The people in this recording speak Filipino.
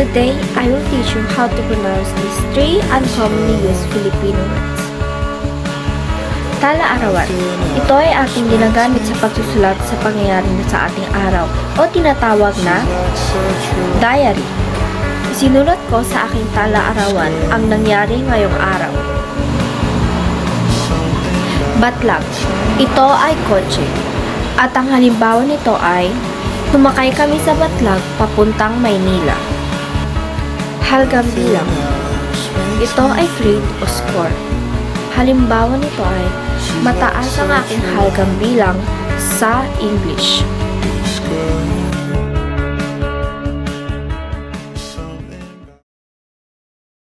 Today, I will teach you how to pronounce these three uncommonly used Filipino words. Tala-arawan. Ito ay ating ginagamit sa pagsusulat sa pangyayari sa ating araw o tinatawag na diary. Isinulat ko sa aking tala-arawan ang nangyari ngayong araw. Batlag. Ito ay kotse. At ang halimbawa nito ay tumakay kami sa Batlag papuntang Maynila. Halgang bilang. Ito ay grade o score. Halimbawa nito ay mataas ang aking halgang bilang sa English.